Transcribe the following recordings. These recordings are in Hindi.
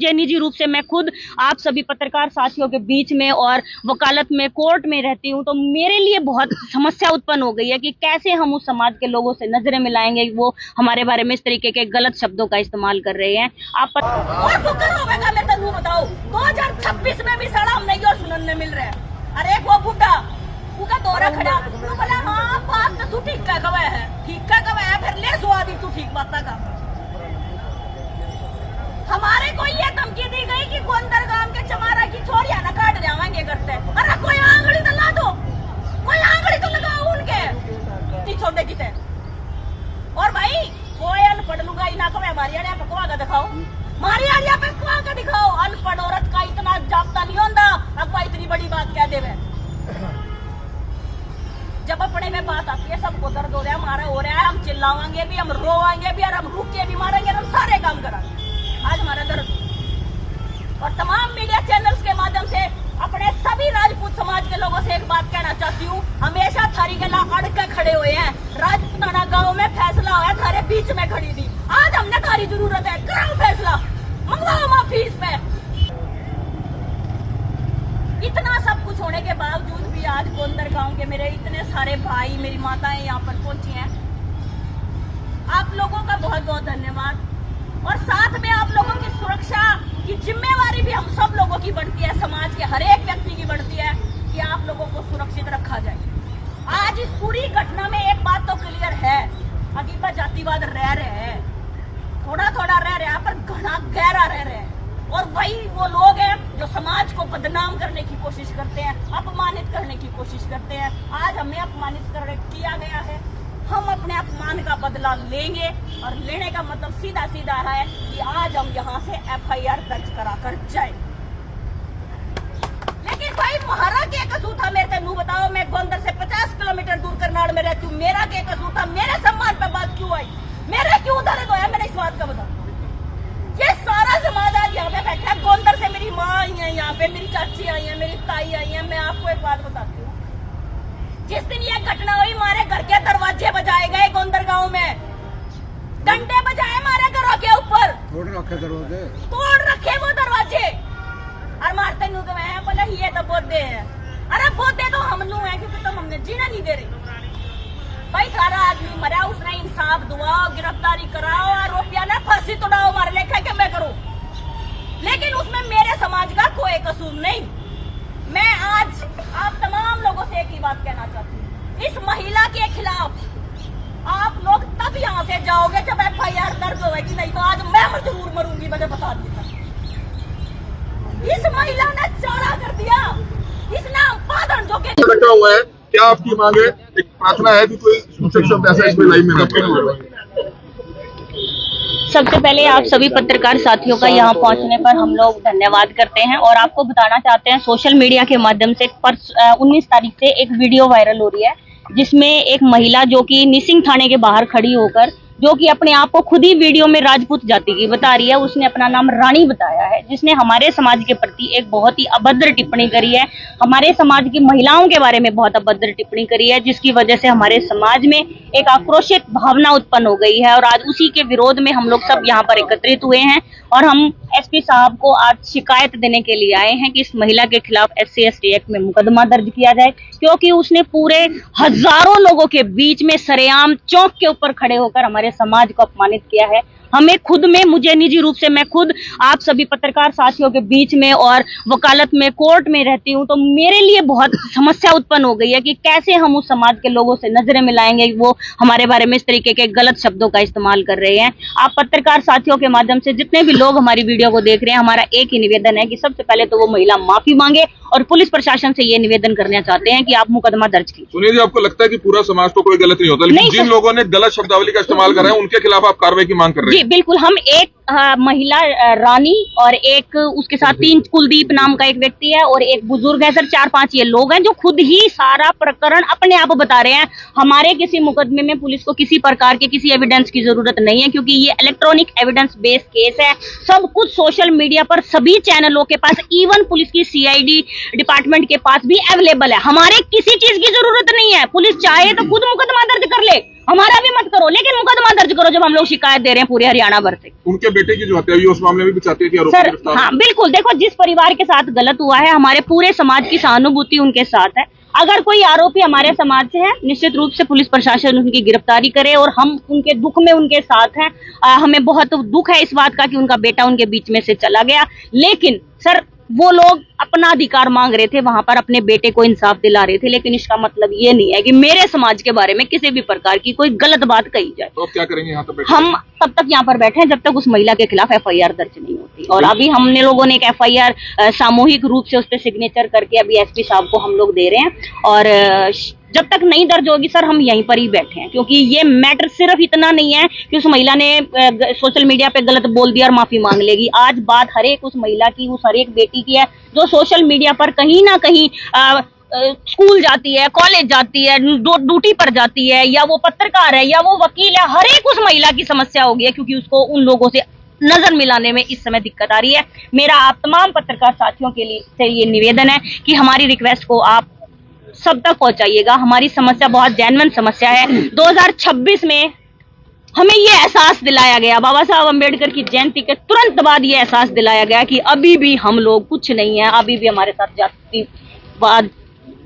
मुझे निजी रूप से मैं खुद आप सभी पत्रकार साथियों के बीच में और वकालत में कोर्ट में रहती हूँ, तो मेरे लिए बहुत समस्या उत्पन्न हो गई है कि कैसे हम उस समाज के लोगों से नजरें मिलाएंगे। वो हमारे बारे में इस तरीके के गलत शब्दों का इस्तेमाल कर रहे हैं। आप मैं बताओ 2026 में भी साला हम नहीं और सुनने मिल रहे हैं। अरे वो बुढ़ा का दौरा खड़ा तो बोला हाँ बात तो तू ठीक का कवे है, ठीक का कवे है, फिर ले सुआदी तू ठीक बात का। हमारे को ये धमकी दी गई कि गोंदर गांव के चमारा की छोरिया न काट जाएंगे करते। अरे कोई आंगली तो ला दो, कोई आंगली तो लगाओ उनके पीछे देखते। और भाई कोई अनपढ़ लुगाई ना कवे हमारी आड़िया पकवा का दिखाओ, हमारी आड़िया पकवा का दिखाओ। अनपढ़ औरत का इतना जापता नहीं होता, अब इतनी बड़ी बात क्या देवे। जब अपने में बात आती है सबको दर्द हो रहा है, हमारा हो रहा है, हम चिल्लाएंगे भी, हम रोएंगे भी, और हम रुक के भी मारेंगे, हम सारे काम कराएंगे। आज हमारा दर्द और तमाम मीडिया चैनल्स के माध्यम से अपने सभी राजपूत समाज के लोगों से एक बात कहना चाहती हूँ, हमेशा थारी गला अड़ के खड़े हुए हैं। राजपूताना गांव में फैसला हुआ, थारे बीच में खड़ी थी। आज हमने थारी जरूरत है, कराओ फैसला, मंगवाओ माफी इस पे। इतना सब कुछ होने के बावजूद भी आज गोंदर गांव के मेरे इतने सारे भाई, मेरी माताएं यहाँ पर पहुंची हैं। आप लोगों का बहुत बहुत धन्यवाद। और साथ में आप लोगों की सुरक्षा की जिम्मेवारी भी हम सब लोगों की बढ़ती है, समाज के हर एक व्यक्ति की बढ़ती है कि आप लोगों को सुरक्षित रखा जाए। आज इस पूरी घटना में एक बात तो क्लियर है, अगीबा जातिवाद रह रहे हैं, थोड़ा थोड़ा रह रहे हैं, पर घना गहरा रह रहे हैं। और वही वो लोग हैं जो समाज को बदनाम करने की कोशिश करते हैं, अपमानित करने की कोशिश करते हैं। आज हमें अपमानित किया गया है, हम अपने अपमान का बदला लेंगे। और लेने का मतलब सीधा सीधा है कि आज हम यहाँ से FIR दर्ज कराकर जाए। लेकिन भाई महारा के कसूर था, मेरे को बताओ, मैं गोंदर से 50 किलोमीटर दूर करनाल में रहती हूँ, मेरा के कसूर था, मेरे सम्मान पर बात क्यों आई, मेरे क्यों दर्द होया, मैंने इस बात का बताओ। ये सारा समाज आज यहाँ पे बैठा है। गोंदर से मेरी माँ आई है, यहाँ पे मेरी चाची आई है, मेरी ताई आई है। मैं आपको एक बात बताती हूँ, जिस दिन ये घटना हुई हमारे घर के दरवाजे बजाए गए, गोंदर गांव में डंडे बजाए हमारे घरों के ऊपर, तोड़ रखे वो दरवाजे, और मारते नु के मैं बोला ये तो बोधे हैं। अरे बोधे तो हम नू है क्योंकि तुम हमने जीना नहीं दे रहे। भाई थारा आदमी मरा, उसने इंसाफ दुआओ, गिरफ्तारी कराओ, आरोपिया ने फांसी तोड़ाओ, हमारे लेखा के मैं करूं, लेकिन उसमें मेरे समाज का कोई कसूर नहीं। मैं आज आप तमाम लोगों से एक ही बात कहना चाहती हूँ, इस महिला के खिलाफ आप लोग तब यहाँ से जाओगे जब FIR दर्ज होगी, नहीं तो आज मैं जरूर मरूंगी, मुझे बता दिया। इस महिला ने चारा कर दिया, इसने पादन जो के रखा हुआ है। क्या आपकी मांग है? एक प्रार्थना है कि कोई शब्द ऐसा इसमें लाइव में सबसे पहले आप सभी पत्रकार साथियों का यहाँ पहुँचने पर हम लोग धन्यवाद करते हैं और आपको बताना चाहते हैं सोशल मीडिया के माध्यम से 19 तारीख से एक वीडियो वायरल हो रही है, जिसमें एक महिला जो कि निसिंग थाने के बाहर खड़ी होकर, जो कि अपने आप को खुद ही वीडियो में राजपूत जाति की बता रही है, उसने अपना नाम रानी बताया है, जिसने हमारे समाज के प्रति एक बहुत ही अभद्र टिप्पणी करी है, हमारे समाज की महिलाओं के बारे में बहुत अभद्र टिप्पणी करी है, जिसकी वजह से हमारे समाज में एक आक्रोशित भावना उत्पन्न हो गई है। और आज उसी के विरोध में हम लोग सब यहाँ पर एकत्रित हुए हैं और हम SP साहब को आज शिकायत देने के लिए आए हैं कि इस महिला के खिलाफ SC/ST एक्ट में मुकदमा दर्ज किया जाए, क्योंकि उसने पूरे हजारों लोगों के बीच में सरेआम चौक के ऊपर खड़े होकर हमारे समाज को अपमानित किया है। हमें खुद में, मुझे निजी रूप से मैं खुद आप सभी पत्रकार साथियों के बीच में और वकालत में कोर्ट में रहती हूँ, तो मेरे लिए बहुत समस्या उत्पन्न हो गई है कि कैसे हम उस समाज के लोगों से नजरें मिलाएंगे। वो हमारे बारे में इस तरीके के गलत शब्दों का इस्तेमाल कर रहे हैं। आप पत्रकार साथियों के माध्यम से जितने भी लोग हमारी वीडियो को देख रहे हैं, हमारा एक ही निवेदन है कि सबसे पहले तो वो महिला माफी मांगे और पुलिस प्रशासन से ये निवेदन करना चाहते हैं कि आप मुकदमा दर्ज कीजिए। सुनिए जी, आपको लगता है कि पूरा समाज तो कोई गलत नहीं होता, लेकिन जिन लोगों ने गलत शब्दावली का इस्तेमाल कर रहे हैं उनके खिलाफ आप कार्रवाई की मांग कर रहे हैं? बिल्कुल, हम एक महिला रानी और एक उसके साथ 3 कुलदीप नाम का एक व्यक्ति है और एक बुजुर्ग है, सर 4-5 ये लोग हैं जो खुद ही सारा प्रकरण अपने आप बता रहे हैं। हमारे किसी मुकदमे में पुलिस को किसी प्रकार के किसी एविडेंस की जरूरत नहीं है, क्योंकि ये इलेक्ट्रॉनिक एविडेंस बेस्ड केस है। सब कुछ सोशल मीडिया पर सभी चैनलों के पास, इवन पुलिस की CID डिपार्टमेंट के पास भी अवेलेबल है। हमारे किसी चीज की जरूरत नहीं है, पुलिस चाहे तो खुद मुकदमा दर्ज कर ले, हमारा भी मत करो, लेकिन मुकदमा दर्ज करो जब हम लोग शिकायत दे रहे हैं पूरे हरियाणा भर से। उनके बेटे की जो हत्या हुई है उस मामले में भी चाहते हैं कि आरोपी सर गिरफ्तार हाँ हो? बिल्कुल, देखो जिस परिवार के साथ गलत हुआ है हमारे पूरे समाज की सहानुभूति उनके साथ है। अगर कोई आरोपी हमारे समाज से है निश्चित रूप से पुलिस प्रशासन उनकी गिरफ्तारी करे, और हम उनके दुख में उनके साथ हैं। हमें बहुत दुख है इस बात का कि उनका बेटा उनके बीच में से चला गया, लेकिन सर वो लोग अपना अधिकार मांग रहे थे, वहां पर अपने बेटे को इंसाफ दिला रहे थे, लेकिन इसका मतलब ये नहीं है कि मेरे समाज के बारे में किसी भी प्रकार की कोई गलत बात कही जाए। तो अब क्या करेंगे यहाँ तक? हम तब तक यहाँ पर बैठे हैं जब तक उस महिला के खिलाफ एफआईआर दर्ज नहीं होती, और अभी हमने लोगों ने एक एफआईआर सामूहिक रूप से उस पर सिग्नेचर करके अभी एसपी साहब को हम लोग दे रहे हैं, और जब तक नहीं दर्ज होगी सर हम यहीं पर ही बैठे हैं, क्योंकि ये मैटर सिर्फ इतना नहीं है कि उस महिला ने सोशल मीडिया पे गलत बोल दिया और माफी मांग लेगी। आज बात हर एक उस महिला की, उस हर एक बेटी की है जो सोशल मीडिया पर कहीं ना कहीं स्कूल जाती है, कॉलेज जाती है, ड्यूटी पर जाती है, या वो पत्रकार है या वो वकील है, हर एक उस महिला की समस्या हो गई है, क्योंकि उसको उन लोगों से नजर मिलाने में इस समय दिक्कत आ रही है। मेरा आप तमाम पत्रकार साथियों के लिए से ये निवेदन है कि हमारी रिक्वेस्ट को आप सब तक पहुंचाइएगा। हमारी समस्या बहुत जेन्युइन समस्या है। 2026 में हमें ये एहसास दिलाया गया, बाबा साहब अम्बेडकर की जयंती के तुरंत बाद ये एहसास दिलाया गया कि अभी भी हम लोग कुछ नहीं है, अभी भी हमारे साथ जातिवाद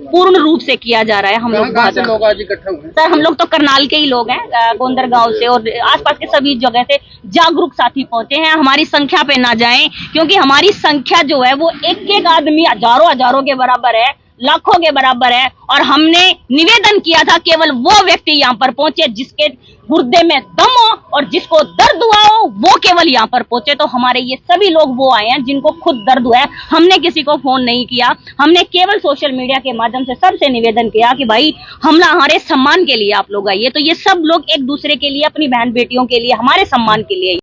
पूर्ण रूप से किया जा रहा है। हम लोग कहाँ से लोग आज इकट्ठा हुए? सर हम लोग तो करनाल के ही लोग हैं, गोंदर गांव से और आसपास के सभी जगह से जागरूक साथी पहुंचे हैं। हमारी संख्या पे ना जाएं, क्योंकि हमारी संख्या जो है वो एक एक आदमी हजारों के बराबर है, लाखों के बराबर है, और हमने निवेदन किया था केवल वो व्यक्ति यहाँ पर पहुंचे जिसके गुर्दे में दम हो और जिसको दर्द हुआ हो, वो केवल यहाँ पर पहुंचे। तो हमारे ये सभी लोग वो आए हैं जिनको खुद दर्द हुआ है। हमने किसी को फोन नहीं किया, हमने केवल सोशल मीडिया के माध्यम से सबसे निवेदन किया कि भाई हमला हमारे सम्मान के लिए आप लोग आइए। तो ये सब लोग एक दूसरे के लिए, अपनी बहन बेटियों के लिए, हमारे सम्मान के लिए